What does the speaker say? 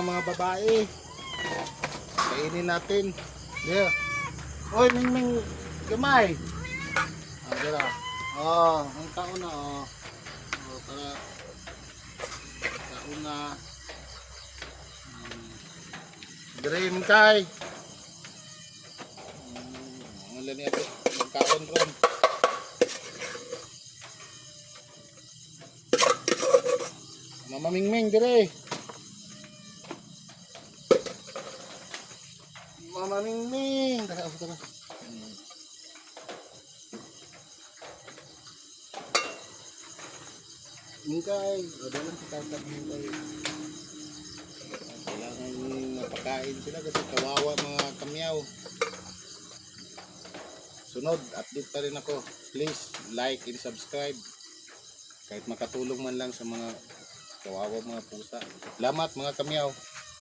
mga babae. Kainin natin. Yeah. Oy, Mingming, gamay. Dira. Ang taon na para taon na. Dream kay. Wala niya ito. Magkaon ron. Mama Mingming, dire. Mama Mingming. Tara. Mingkay. Dalang si Tata Mingkay. Kailangan mapakain sila kasi kawawa mga kamyaw. Sunod, update pa rin ako. Please like and subscribe. Kahit makatulong man lang sa mga kawawa mga pusa. Salamat mga kamyaw.